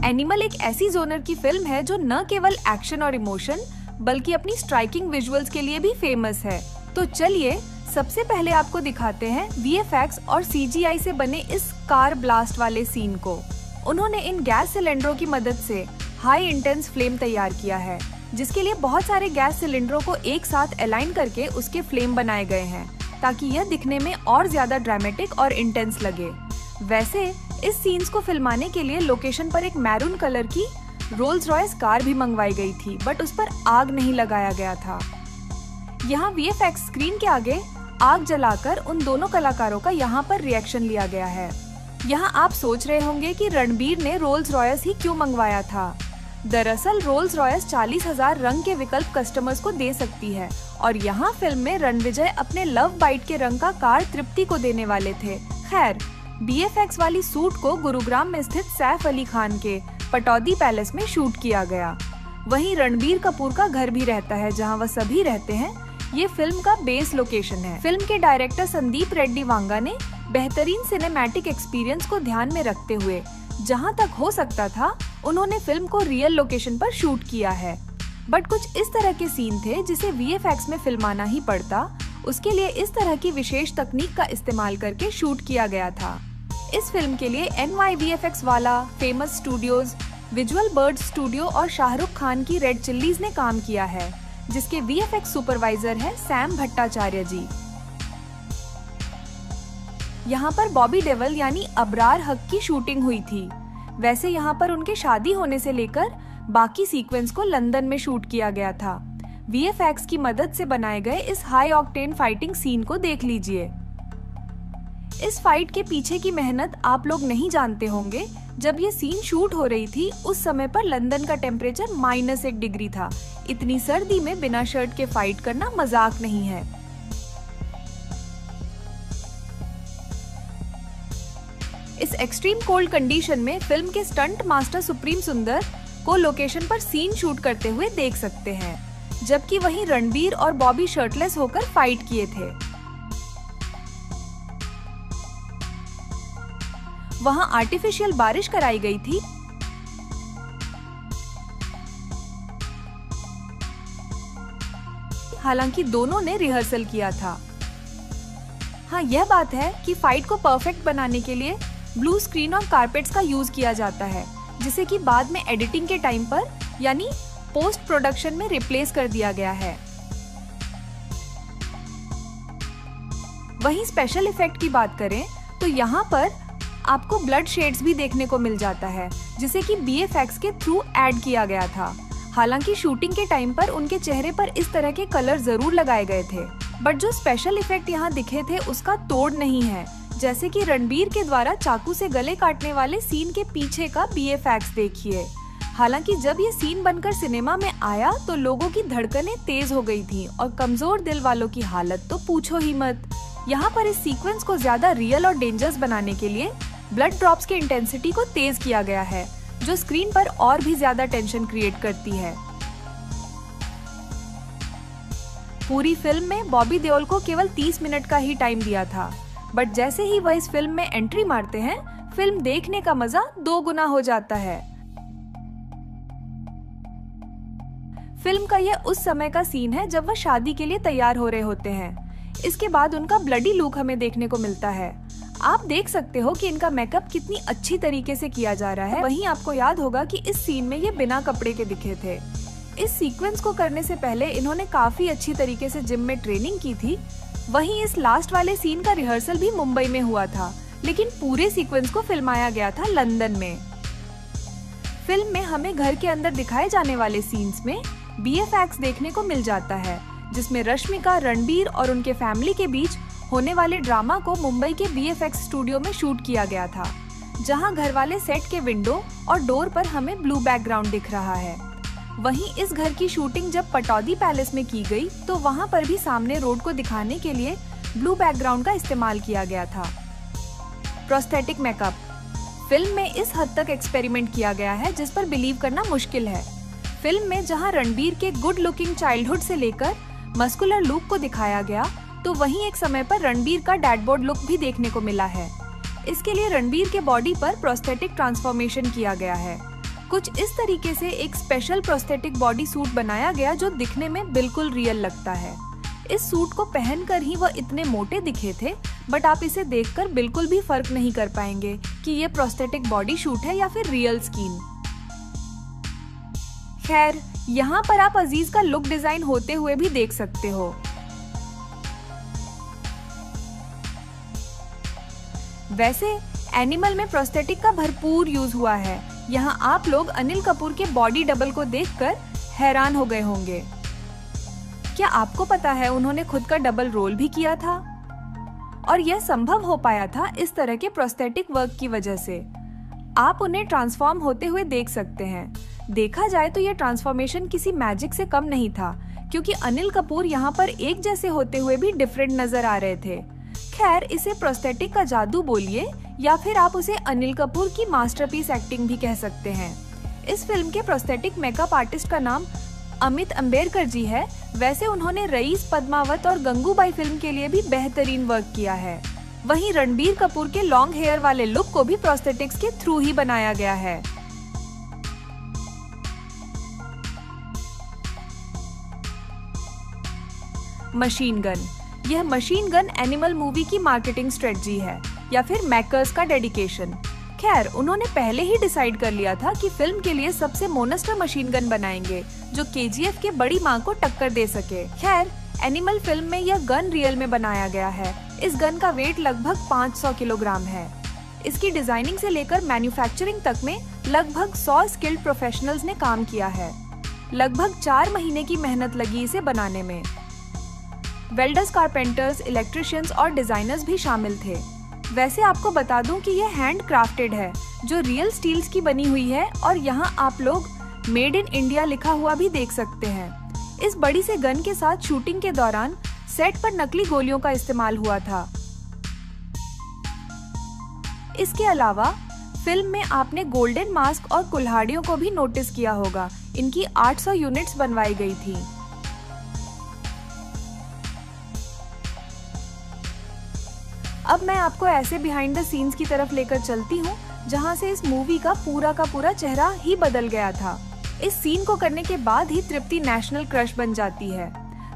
Animal एक ऐसी genre की फिल्म है जो न केवल एक्शन और इमोशन बल्कि अपनी स्ट्राइकिंग विजुअल्स के लिए भी फेमस है। तो चलिए सबसे पहले आपको दिखाते हैं VFX और CGI से बने इस कार ब्लास्ट वाले सीन को। उन्होंने इन गैस सिलेंडरों की मदद से हाई इंटेंस फ्लेम तैयार किया है, जिसके लिए बहुत सारे गैस सिलेंडरों को एक साथ अलाइन करके उसके फ्लेम बनाए गए हैं ताकि यह दिखने में और ज्यादा ड्रामेटिक और इंटेंस लगे। वैसे इस सीन्स को फिल्माने के लिए लोकेशन पर एक मैरून कलर की रोल्स रॉयस कार भी मंगवाई गई थी, बट उस पर आग नहीं लगाया गया था। यहाँ VFX स्क्रीन के आगे आग जलाकर उन दोनों कलाकारों का यहाँ पर रिएक्शन लिया गया है। यहाँ आप सोच रहे होंगे कि रणबीर ने रोल्स रॉयस ही क्यों मंगवाया था। दरअसल रोल्स रॉयस 40,000 रंग के विकल्प कस्टमर्स को दे सकती है और यहाँ फिल्म में रणविजय अपने लव बाइट के रंग का कार तृप्ति को देने वाले थे। खैर, VFX वाली सूट को गुरुग्राम में स्थित सैफ अली खान के पटौदी पैलेस में शूट किया गया। वहीं रणबीर कपूर का घर भी रहता है जहाँ वह सभी रहते हैं। ये फिल्म का बेस लोकेशन है। फिल्म के डायरेक्टर संदीप रेड्डी वांगा ने बेहतरीन सिनेमैटिक एक्सपीरियंस को ध्यान में रखते हुए जहां तक हो सकता था उन्होंने फिल्म को रियल लोकेशन पर शूट किया है। बट कुछ इस तरह के सीन थे जिसे VFX में फिल्माना ही पड़ता। उसके लिए इस तरह की विशेष तकनीक का इस्तेमाल करके शूट किया गया था। इस फिल्म के लिए NY VFX वाला, famous studios, visual bird studio और शाहरुख खान की रेड चिल्लीज ने काम किया है, जिसके VFX सुपरवाइजर है सैम भट्टाचार्य जी। यहाँ पर बॉबी देओल यानी अबरार हक की शूटिंग हुई थी। वैसे यहाँ पर उनके शादी होने से लेकर बाकी सीक्वेंस को लंदन में शूट किया गया था। VFX की मदद से बनाए गए इस हाई ऑक्टेन फाइटिंग सीन को देख लीजिए। इस फाइट के पीछे की मेहनत आप लोग नहीं जानते होंगे। जब ये सीन शूट हो रही थी उस समय पर लंदन का टेम्परेचर -1 डिग्री था। इतनी सर्दी में बिना शर्ट के फाइट करना मजाक नहीं है। इस एक्सट्रीम कोल्ड कंडीशन में फिल्म के स्टंट मास्टर सुप्रीम सुंदर को लोकेशन पर सीन शूट करते हुए देख सकते हैं, जबकि वहीं रणबीर और बॉबी शर्टलेस होकर फाइट किए थे। वहां आर्टिफिशियल बारिश कराई गई थी। हालांकि दोनों ने रिहर्सल किया था। हाँ, यह बात है कि फाइट को परफेक्ट बनाने के लिए ब्लू स्क्रीन और कारपेट्स का यूज किया जाता है, जिसे कि बाद में एडिटिंग के टाइम पर यानी पोस्ट प्रोडक्शन में रिप्लेस कर दिया गया है। वहीं स्पेशल इफेक्ट की बात करें तो यहाँ पर आपको ब्लड शेड्स भी देखने को मिल जाता है, जिसे कि VFX के थ्रू ऐड किया गया था। हालांकि शूटिंग के टाइम पर उनके चेहरे पर इस तरह के कलर जरूर लगाए गए थे, बट जो स्पेशल इफेक्ट यहाँ दिखे थे उसका तोड़ नहीं है। जैसे कि रणबीर के द्वारा चाकू से गले काटने वाले सीन के पीछे का VFX देखिए। हालांकि जब ये सीन बनकर सिनेमा में आया तो लोगों की धड़कनें तेज हो गई थी और कमजोर दिल वालों की हालत तो पूछो ही मत। यहाँ पर इस सीक्वेंस को ज्यादा रियल और डेंजरस बनाने के लिए ब्लड ड्रॉप्स के इंटेंसिटी को तेज किया गया है, जो स्क्रीन पर और भी ज्यादा टेंशन क्रिएट करती है। पूरी फिल्म में बॉबी देओल को केवल 30 मिनट का ही टाइम दिया था, बट जैसे ही वह इस फिल्म में एंट्री मारते हैं, फिल्म देखने का मजा 2 गुना हो जाता है। फिल्म का यह उस समय का सीन है जब वह शादी के लिए तैयार हो रहे होते हैं। इसके बाद उनका ब्लडी लुक हमें देखने को मिलता है। आप देख सकते हो कि इनका मेकअप कितनी अच्छी तरीके से किया जा रहा है। वहीं आपको याद होगा कि इस सीन में ये बिना कपड़े के दिखे थे। इस सीक्वेंस को करने से पहले इन्होंने काफी अच्छी तरीके से जिम में ट्रेनिंग की थी। वहीं इस लास्ट वाले सीन का रिहर्सल भी मुंबई में हुआ था, लेकिन पूरे सीक्वेंस को फिल्माया गया था लंदन में। फिल्म में हमें घर के अंदर दिखाए जाने वाले सीन्स में VFX देखने को मिल जाता है, जिसमें रश्मिका, रणबीर और उनके फैमिली के बीच होने वाले ड्रामा को मुंबई के VFX स्टूडियो में शूट किया गया था, जहां घर वाले सेट के विंडो और डोर पर हमें ब्लू बैकग्राउंड दिख रहा है। वहीं इस घर की शूटिंग जब पटौदी पैलेस में की गई तो वहां पर भी सामने रोड को दिखाने के लिए ब्लू बैकग्राउंड का इस्तेमाल किया गया था। प्रोस्थेटिक मेकअप फिल्म में इस हद तक एक्सपेरिमेंट किया गया है जिस पर बिलीव करना मुश्किल है। फिल्म में जहां रणबीर के गुड लुकिंग चाइल्डहुड से लेकर मस्कुलर लुक को दिखाया गया, तो वहीं एक समय पर रणबीर का डैडबोर्ड लुक भी देखने को मिला है। इसके लिए रणबीर के बॉडी पर प्रोस्थेटिक ट्रांसफॉर्मेशन किया गया है। कुछ इस तरीके से एक स्पेशल प्रोस्थेटिक बॉडी सूट बनाया गया जो दिखने में बिल्कुल रियल लगता है। इस सूट को पहनकर ही वह इतने मोटे दिखे थे, बट आप इसे देखकर बिल्कुल भी फर्क नहीं कर पाएंगे कि ये प्रोस्थेटिक बॉडी सूट है या फिर रियल स्किन। खैर, यहाँ पर आप अजीज का लुक डिजाइन होते हुए भी देख सकते हो। वैसे एनिमल में प्रोस्थेटिक का भरपूर यूज हुआ है। यहाँ आप लोग अनिल कपूर के बॉडी डबल को देखकर हैरान हो गए होंगे। क्या आपको पता है उन्होंने खुद का डबल रोल भी किया था? और यह संभव हो पाया था इस तरह के प्रोस्थेटिक वर्क की वजह से। आप उन्हें ट्रांसफॉर्म होते हुए देख सकते हैं। देखा जाए तो यह ट्रांसफॉर्मेशन किसी मैजिक से कम नहीं था, क्योंकि अनिल कपूर यहाँ पर एक जैसे होते हुए भी डिफरेंट नजर आ रहे थे। खैर, इसे प्रोस्थेटिक का जादू बोलिए या फिर आप उसे अनिल कपूर की मास्टरपीस एक्टिंग भी कह सकते हैं। इस फिल्म के प्रोस्थेटिक मेकअप आर्टिस्ट का नाम अमित अंबेडकर जी है। वैसे उन्होंने रईस, पद्मावत और गंगूबाई फिल्म के लिए भी बेहतरीन वर्क किया है। वहीं रणबीर कपूर के लॉन्ग हेयर वाले लुक को भी प्रोस्थेटिक्स के थ्रू ही बनाया गया है। Machine gun. यह मशीन गन एनिमल मूवी की मार्केटिंग स्ट्रेटजी है या फिर मेकर्स का डेडिकेशन। खैर, उन्होंने पहले ही डिसाइड कर लिया था कि फिल्म के लिए सबसे मोनेस्टर मशीन गन बनाएंगे जो केजीएफ के बड़ी मां को टक्कर दे सके। खैर, एनिमल फिल्म में यह गन रियल में बनाया गया है। इस गन का वेट लगभग 500 किलोग्राम है। इसकी डिजाइनिंग से लेकर मैन्युफैक्चरिंग तक में लगभग 100 स्किल्ड प्रोफेशनल्स ने काम किया है। लगभग 4 महीने की मेहनत लगी इसे बनाने में। वेल्डर्स, कारपेंटर्स, इलेक्ट्रिशियंस और डिजाइनर्स भी शामिल थे। वैसे आपको बता दूं कि यह हैंड क्राफ्टेड है, जो रियल स्टील्स की बनी हुई है, और यहाँ आप लोग मेड इन इंडिया लिखा हुआ भी देख सकते हैं। इस बड़ी से गन के साथ शूटिंग के दौरान सेट पर नकली गोलियों का इस्तेमाल हुआ था। इसके अलावा फिल्म में आपने गोल्डन मास्क और कुल्हाड़ियों को भी नोटिस किया होगा। इनकी 800 यूनिट्स बनवाई गई थी। अब मैं आपको ऐसे बिहाइंड द सीन्स की तरफ लेकर चलती हूँ जहाँ से इस मूवी का पूरा चेहरा ही बदल गया था। इस सीन को करने के बाद ही तृप्ति नेशनल क्रश बन जाती है।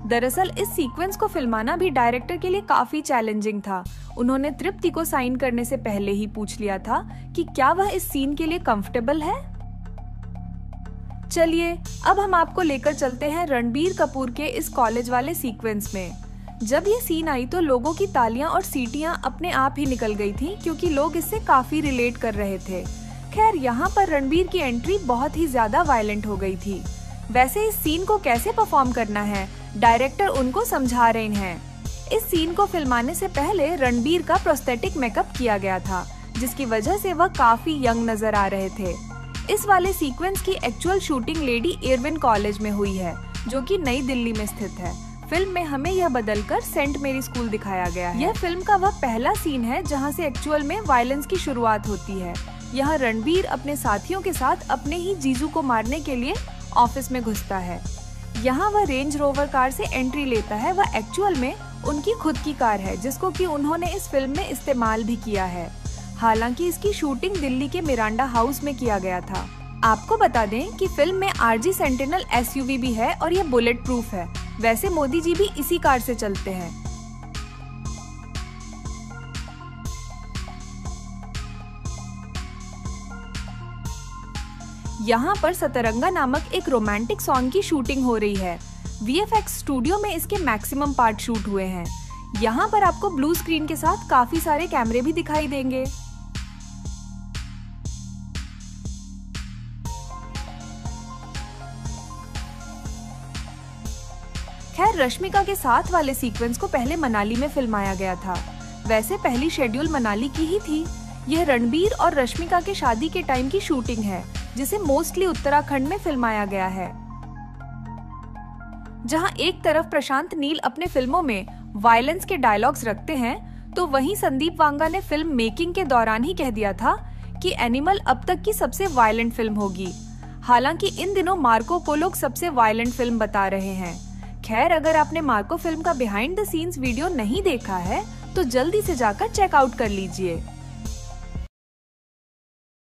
दरअसल इस सीक्वेंस को फिल्माना भी डायरेक्टर के लिए काफी चैलेंजिंग था। उन्होंने तृप्ति को साइन करने से पहले ही पूछ लिया था कि क्या वह इस सीन के लिए कंफर्टेबल है। चलिए, अब हम आपको लेकर चलते हैं रणबीर कपूर के इस कॉलेज वाले सीक्वेंस में। जब ये सीन आई तो लोगों की तालियां और सीटियां अपने आप ही निकल गई थी, क्योंकि लोग इससे काफी रिलेट कर रहे थे। खैर, यहाँ पर रणबीर की एंट्री बहुत ही ज्यादा वायलेंट हो गई थी। वैसे इस सीन को कैसे परफॉर्म करना है, डायरेक्टर उनको समझा रहे हैं। इस सीन को फिल्माने से पहले रणबीर का प्रोस्थेटिक मेकअप किया गया था, जिसकी वजह से वह काफी यंग नजर आ रहे थे। इस वाले सीक्वेंस की actual shooting lady Irwin college में हुई है, जो कि नई दिल्ली में स्थित है। फिल्म में हमें यह बदलकर सेंट मेरी स्कूल दिखाया गया है। यह फिल्म का वह पहला सीन है जहां से एक्चुअल में वायलेंस की शुरुआत होती है। यहाँ रणबीर अपने साथियों के साथ अपने ही जीजू को मारने के लिए ऑफिस में घुसता है। यहाँ वह रेंज रोवर कार से एंट्री लेता है। वह एक्चुअल में उनकी खुद की कार है, जिसको कि उन्होंने इस फिल्म में इस्तेमाल भी किया है। हालांकि इसकी शूटिंग दिल्ली के मिरांडा हाउस में किया गया था। आपको बता दें कि फिल्म में आरजी सेंटिनल एसयूवी भी है और यह बुलेट प्रूफ है। वैसे मोदी जी भी इसी कार से चलते हैं। यहाँ पर सतरंगा नामक एक रोमांटिक सॉन्ग की शूटिंग हो रही है। वीएफएक्स स्टूडियो में इसके मैक्सिमम पार्ट शूट हुए हैं। यहाँ पर आपको ब्लू स्क्रीन के साथ काफी सारे कैमरे भी दिखाई देंगे। खैर, रश्मिका के साथ वाले सीक्वेंस को पहले मनाली में फिल्माया गया था। वैसे पहली शेड्यूल मनाली की ही थी। यह रणबीर और रश्मिका के शादी के टाइम की शूटिंग है, जिसे मोस्टली उत्तराखंड में फिल्माया गया है। जहां एक तरफ प्रशांत नील अपने फिल्मों में वायलेंस के डायलॉग्स रखते हैं, तो वहीं संदीप वांगा ने फिल्म मेकिंग के दौरान ही कह दिया था कि एनिमल अब तक की सबसे वायलेंट फिल्म होगी। हालांकि इन दिनों मार्को को लोग सबसे वायलेंट फिल्म बता रहे हैं। खैर, अगर आपने मार्को फिल्म का बिहाइंड द सीन्स वीडियो नहीं देखा है तो जल्दी से जाकर चेकआउट कर लीजिए।